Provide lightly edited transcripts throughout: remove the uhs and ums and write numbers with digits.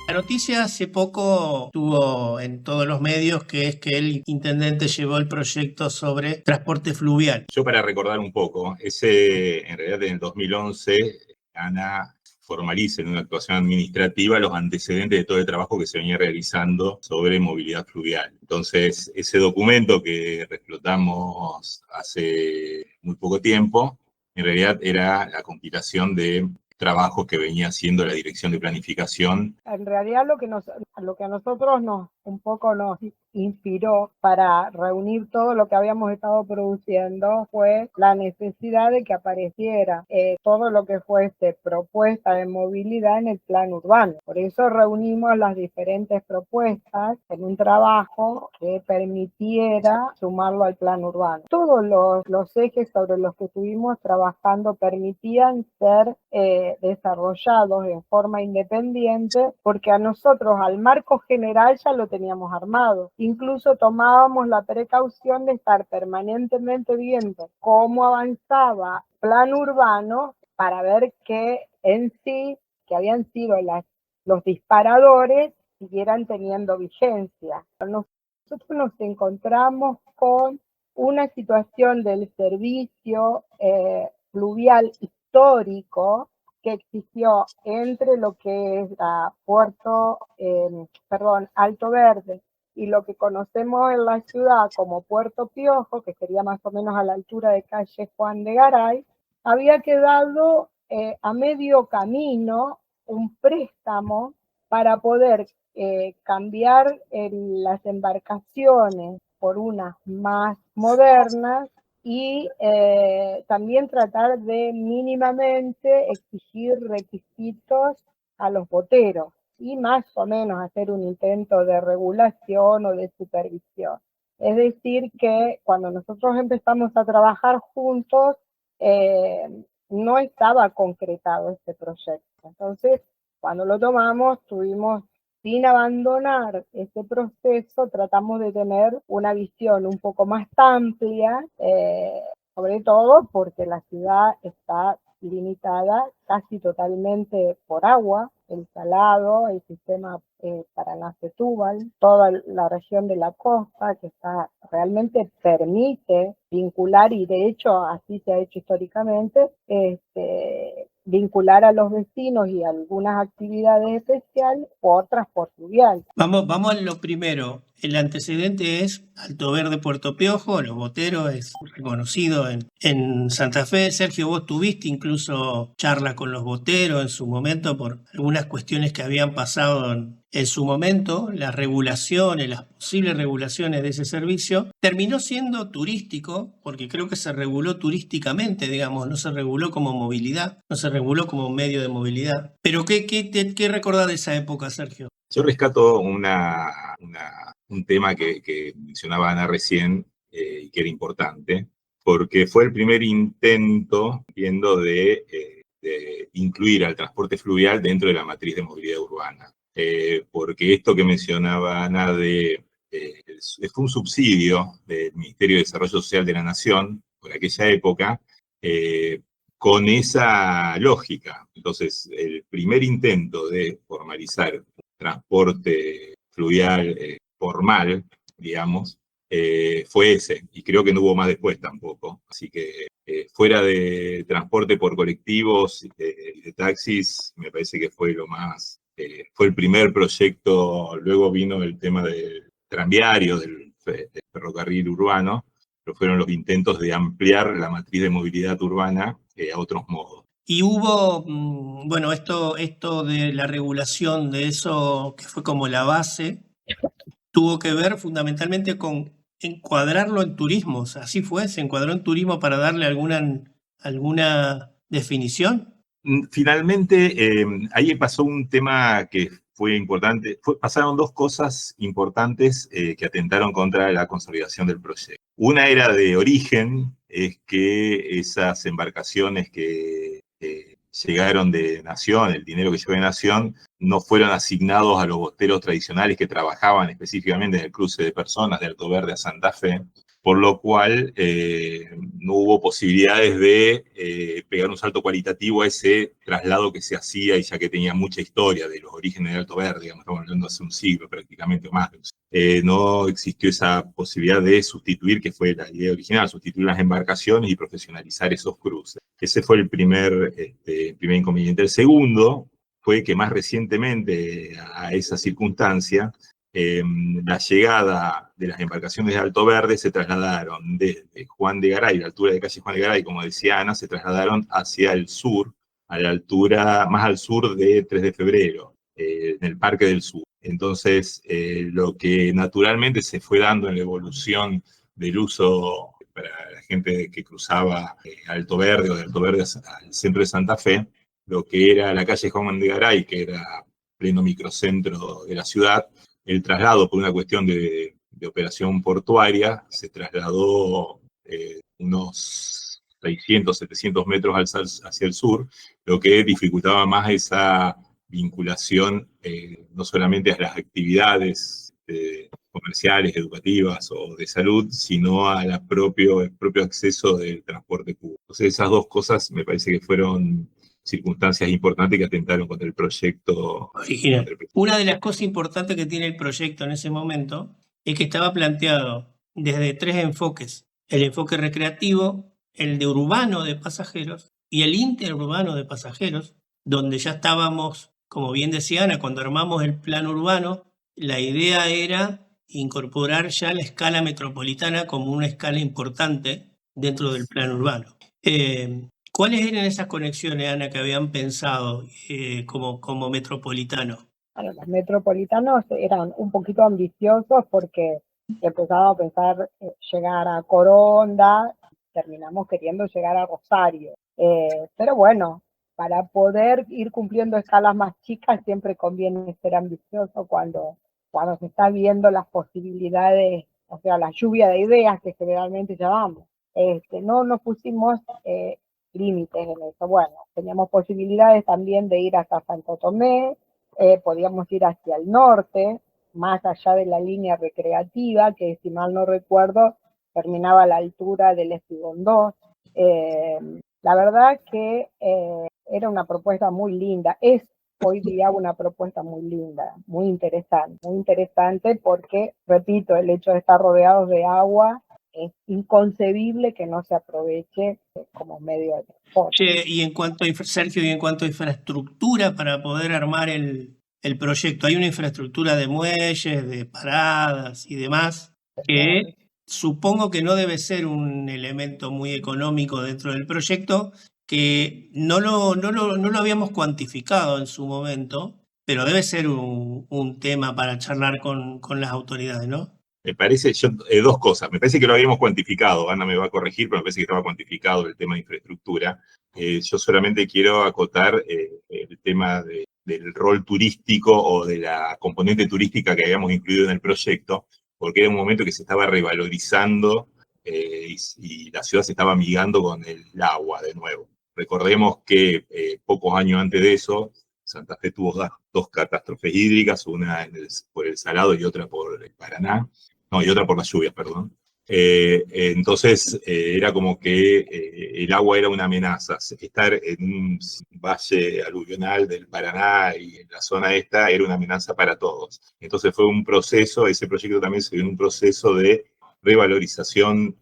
La noticia hace poco estuvo en todos los medios que es que el intendente llevó el proyecto sobre transporte fluvial. Yo para recordar un poco, en realidad en el 2011, ANA formaliza en una actuación administrativa los antecedentes de todo el trabajo que se venía realizando sobre movilidad fluvial. Entonces, ese documento que reflotamos hace muy poco tiempo, en realidad era la compilación de trabajos que venía haciendo la Dirección de Planificación. En realidad lo que a nosotros un poco nos inspiró para reunir todo lo que habíamos estado produciendo fue la necesidad de que apareciera todo lo que fuese propuesta de movilidad en el plan urbano. Por eso reunimos las diferentes propuestas en un trabajo que permitiera sumarlo al plan urbano. Todos los ejes sobre los que estuvimos trabajando permitían ser desarrollados en forma independiente, porque a nosotros al marco general ya lo teníamos armado. Incluso tomábamos la precaución de estar permanentemente viendo cómo avanzaba el plan urbano para ver que en sí, que habían sido los disparadores, siguieran teniendo vigencia. Nosotros nos encontramos con una situación del servicio fluvial histórico que existió entre lo que es Alto Verde y lo que conocemos en la ciudad como Puerto Piojo, que sería más o menos a la altura de calle Juan de Garay, había quedado a medio camino un préstamo para poder cambiar las embarcaciones por unas más modernas y también tratar de mínimamente exigir requisitos a los boteros y más o menos hacer un intento de regulación o de supervisión. Es decir, que cuando nosotros empezamos a trabajar juntos, no estaba concretado este proyecto. Entonces, cuando lo tomamos, sin abandonar ese proceso, tratamos de tener una visión un poco más amplia, sobre todo porque la ciudad está limitada casi totalmente por agua, el salado, el sistema Paraná-Setúbal, toda la región de la costa que realmente permite vincular, y de hecho así se ha hecho históricamente, vincular a los vecinos y algunas actividades especiales por transporte fluvial. Vamos a lo primero. El antecedente es Alto Verde, Puerto Piojo, Los Boteros es reconocido en Santa Fe. Sergio, vos tuviste incluso charla con Los Boteros en su momento por algunas cuestiones que habían pasado en su momento, las posibles regulaciones de ese servicio. Terminó siendo turístico, porque creo que se reguló turísticamente, digamos, no se reguló como movilidad, no se reguló como medio de movilidad. Pero ¿qué recordás de esa época, Sergio? Yo rescato un tema que mencionaba Ana recién y que era importante, porque fue el primer intento, entiendo, de incluir al transporte fluvial dentro de la matriz de movilidad urbana. Porque esto que mencionaba Ana fue un subsidio del Ministerio de Desarrollo Social de la Nación por aquella época, con esa lógica. Entonces, el primer intento de formalizar transporte fluvial formal, digamos, fue ese, y creo que no hubo más después tampoco. Así que fuera de transporte por colectivos y de taxis, me parece que fue fue el primer proyecto. Luego vino el tema del tranviario, del ferrocarril urbano, pero fueron los intentos de ampliar la matriz de movilidad urbana a otros modos. Y hubo, bueno, esto de la regulación de eso, que fue como la base, tuvo que ver fundamentalmente con encuadrarlo en turismo. O sea, así fue, se encuadró en turismo para darle alguna definición. Finalmente, ahí pasó un tema que fue importante. Pasaron dos cosas importantes que atentaron contra la consolidación del proyecto. Una era de origen, es que esas embarcaciones que llegaron de Nación, el dinero que llegó de Nación, no fueron asignados a los boteros tradicionales que trabajaban específicamente en el cruce de personas de Alto Verde a Santa Fe, por lo cual no hubo posibilidades de pegar un salto cualitativo a ese traslado que se hacía, y ya que tenía mucha historia de los orígenes del Alto Verde, digamos, estamos hablando hace un siglo prácticamente o más, no existió esa posibilidad de sustituir, que fue la idea original, sustituir las embarcaciones y profesionalizar esos cruces. Ese fue el primer inconveniente. El segundo fue que más recientemente a esa circunstancia, la llegada de las embarcaciones de Alto Verde se trasladaron desde Juan de Garay, la altura de calle Juan de Garay, como decía Ana, se trasladaron hacia el sur, a la altura, más al sur de 3 de febrero, en el Parque del Sur. Entonces, lo que naturalmente se fue dando en la evolución del uso para la gente que cruzaba Alto Verde o de Alto Verde al centro de Santa Fe, lo que era la calle Juan de Garay, que era pleno microcentro de la ciudad, el traslado por una cuestión de operación portuaria se trasladó unos 600, 700 metros hacia el sur, lo que dificultaba más esa vinculación no solamente a las actividades comerciales, educativas o de salud, sino a el propio acceso del transporte público. Entonces esas dos cosas me parece que fueron circunstancias importantes que atentaron contra el proyecto original. Una de las cosas importantes que tiene el proyecto en ese momento es que estaba planteado desde 3 enfoques: el enfoque recreativo, el de urbano de pasajeros y el interurbano de pasajeros, donde ya estábamos, como bien decía Ana, cuando armamos el plan urbano, la idea era incorporar ya la escala metropolitana como una escala importante dentro del plan urbano. ¿Cuáles eran esas conexiones, Ana, que habían pensado como metropolitano? Bueno, los metropolitanos eran un poquito ambiciosos porque empezaba a pensar llegar a Coronda, terminamos queriendo llegar a Rosario. Pero bueno, para poder ir cumpliendo escalas más chicas siempre conviene ser ambicioso cuando se está viendo las posibilidades, o sea, la lluvia de ideas que generalmente llamamos. No nos pusimos límites en eso. Bueno, teníamos posibilidades también de ir hasta Santo Tomé, podíamos ir hacia el norte, más allá de la línea recreativa, que si mal no recuerdo, terminaba a la altura del Espigón 2. La verdad que era una propuesta muy linda, es hoy día una propuesta muy linda, muy interesante porque, repito, el hecho de estar rodeados de agua es inconcebible que no se aproveche como medio de transporte. Y en cuanto a, Sergio, y en cuanto a infraestructura para poder armar el proyecto, hay una infraestructura de muelles, de paradas y demás, que supongo que no debe ser un elemento muy económico dentro del proyecto, que no lo habíamos cuantificado en su momento, pero debe ser un tema para charlar con las autoridades, ¿no? Me parece, dos cosas. Me parece que lo habíamos cuantificado. Ana me va a corregir, pero me parece que estaba cuantificado el tema de infraestructura. Yo solamente quiero acotar el tema del rol turístico o de la componente turística que habíamos incluido en el proyecto, porque era un momento que se estaba revalorizando y la ciudad se estaba amigando con el agua de nuevo. Recordemos que pocos años antes de eso, Santa Fe tuvo dos catástrofes hídricas, una por el Salado y otra por el Paraná. No, y otra por las lluvias, perdón. Entonces, era como que el agua era una amenaza. Estar en un valle aluvional del Paraná y en la zona esta era una amenaza para todos. Entonces fue un proceso, ese proyecto también se dio en un proceso de revalorización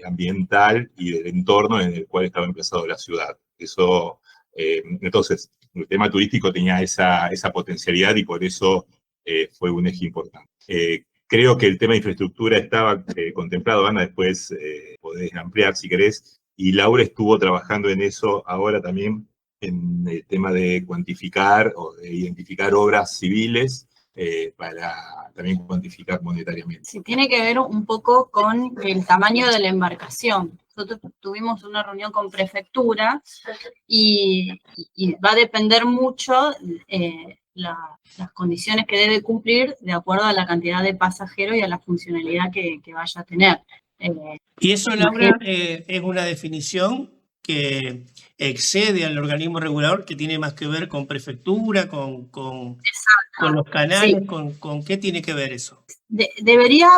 ambiental y del entorno en el cual estaba emplazado la ciudad. Eso, entonces, el tema turístico tenía esa potencialidad y por eso fue un eje importante. Creo que el tema de infraestructura estaba contemplado, Ana, después podés ampliar si querés, y Laura estuvo trabajando en eso ahora también, en el tema de cuantificar o de identificar obras civiles para también cuantificar monetariamente. Sí, tiene que ver un poco con el tamaño de la embarcación. Nosotros tuvimos una reunión con prefectura y va a depender mucho las condiciones que debe cumplir de acuerdo a la cantidad de pasajeros y a la funcionalidad que vaya a tener. Y eso, Laura, es una definición que excede al organismo regulador, que tiene más que ver con prefectura, con Exacto. los canales, Sí. con qué tiene que ver eso. Debería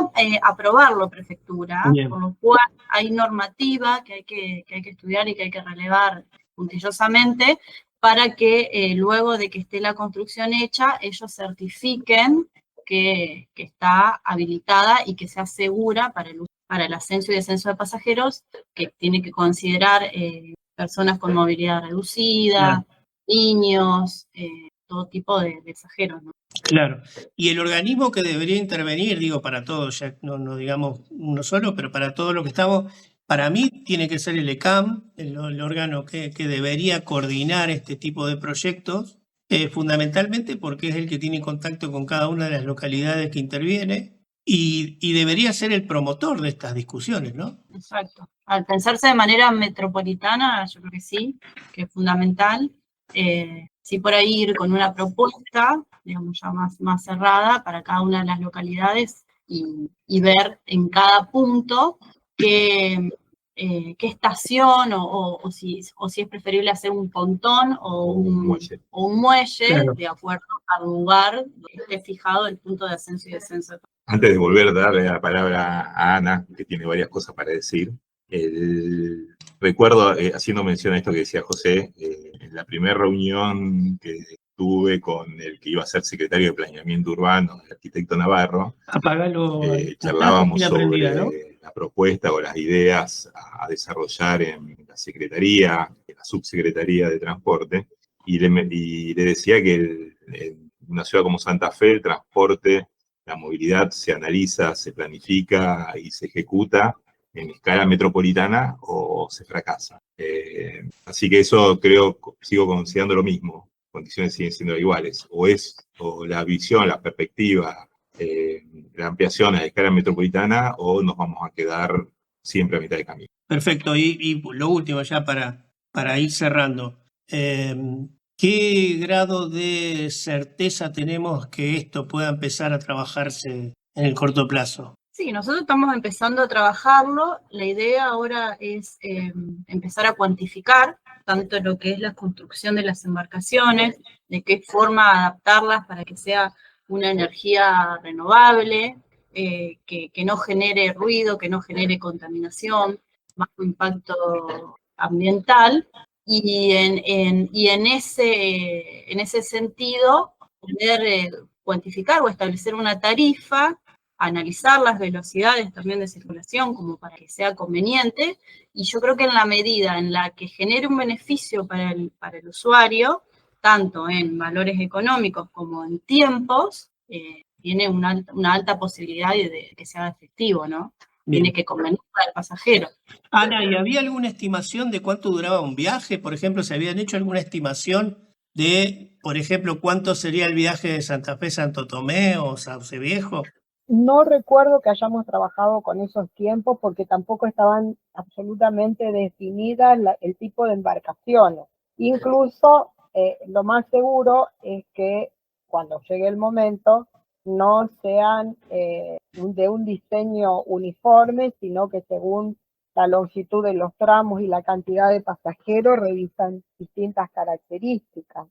aprobarlo prefectura, Bien. por lo cual hay normativa que hay que estudiar y que hay que relevar puntillosamente para que luego de que esté la construcción hecha, ellos certifiquen que está habilitada y que sea segura para el ascenso y descenso de pasajeros, que tiene que considerar personas con movilidad reducida, Claro. niños, todo tipo de pasajeros, ¿no? Claro. Y el organismo que debería intervenir, digo, para todos, ya no digamos uno solo, pero para todo lo que estamos, para mí tiene que ser el ECAM, el órgano que debería coordinar este tipo de proyectos, fundamentalmente porque es el que tiene contacto con cada una de las localidades que interviene y debería ser el promotor de estas discusiones, ¿no? Exacto. Al pensarse de manera metropolitana, yo creo que sí, que es fundamental. Sí, por ahí ir con una propuesta, digamos, ya más cerrada para cada una de las localidades y ver en cada punto qué estación o si es preferible hacer un pontón o un muelle, Claro. de acuerdo al lugar donde esté fijado el punto de ascenso y descenso. Antes de volver a darle la palabra a Ana, que tiene varias cosas para decir, recuerdo, haciendo mención a esto que decía José, en la primera reunión que tuve con el que iba a ser secretario de Planeamiento Urbano, el arquitecto Navarro, Apagalo. charlábamos Está prendida, ¿no? sobre la propuesta o las ideas a desarrollar en la Secretaría, en la Subsecretaría de Transporte, y le decía que en una ciudad como Santa Fe, el transporte, la movilidad se analiza, se planifica y se ejecuta en escala metropolitana o se fracasa. Así que eso creo, sigo considerando lo mismo, condiciones siguen siendo iguales, o la visión, la perspectiva, la ampliación a escala metropolitana, o nos vamos a quedar siempre a mitad de camino. Perfecto, y lo último ya para ir cerrando. ¿Qué grado de certeza tenemos que esto pueda empezar a trabajarse en el corto plazo? Sí, nosotros estamos empezando a trabajarlo. La idea ahora es empezar a cuantificar tanto lo que es la construcción de las embarcaciones, de qué forma adaptarlas para que sea una energía renovable, que no genere ruido, que no genere contaminación, bajo impacto ambiental, y en ese sentido poder cuantificar o establecer una tarifa, analizar las velocidades también de circulación como para que sea conveniente, y yo creo que en la medida en la que genere un beneficio para el usuario, tanto en valores económicos como en tiempos, tiene una alta posibilidad de que sea efectivo, ¿no? Bien. Tiene que convenir al pasajero. Ana, ¿y había alguna estimación de cuánto duraba un viaje? Por ejemplo, ¿se habían hecho alguna estimación de, por ejemplo, cuánto sería el viaje de Santa Fe, Santo Tomé o Sauce Viejo? No recuerdo que hayamos trabajado con esos tiempos porque tampoco estaban absolutamente definidas el tipo de embarcaciones. Incluso lo más seguro es que cuando llegue el momento no sean de un diseño uniforme, sino que según la longitud de los tramos y la cantidad de pasajeros revisan distintas características.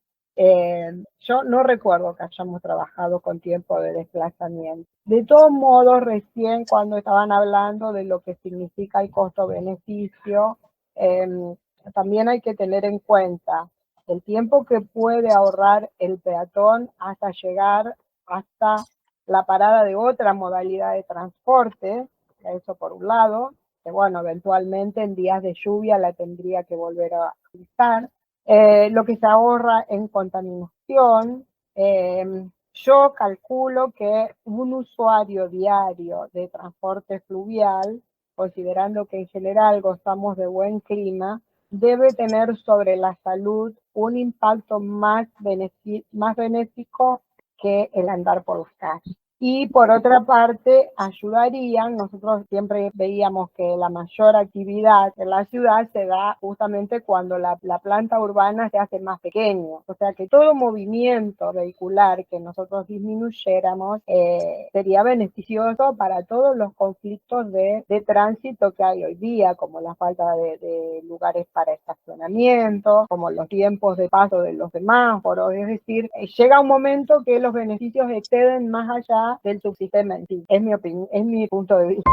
Yo no recuerdo que hayamos trabajado con tiempo de desplazamiento. De todos modos, recién cuando estaban hablando de lo que significa el costo-beneficio, también hay que tener en cuenta el tiempo que puede ahorrar el peatón hasta llegar hasta la parada de otra modalidad de transporte, eso por un lado, que bueno, eventualmente en días de lluvia la tendría que volver a utilizar. Lo que se ahorra en contaminación. Yo calculo que un usuario diario de transporte fluvial, considerando que en general gozamos de buen clima, debe tener sobre la salud un impacto más benéfico que el andar por las calles. Y por otra parte, ayudarían, nosotros siempre veíamos que la mayor actividad en la ciudad se da justamente cuando la planta urbana se hace más pequeña. O sea que todo movimiento vehicular que nosotros disminuyéramos sería beneficioso para todos los conflictos de tránsito que hay hoy día, como la falta de lugares para estacionamiento, como los tiempos de paso de los semáforos. Es decir, llega un momento que los beneficios exceden más allá del subsistema en sí. Es mi opinión, es mi punto de vista.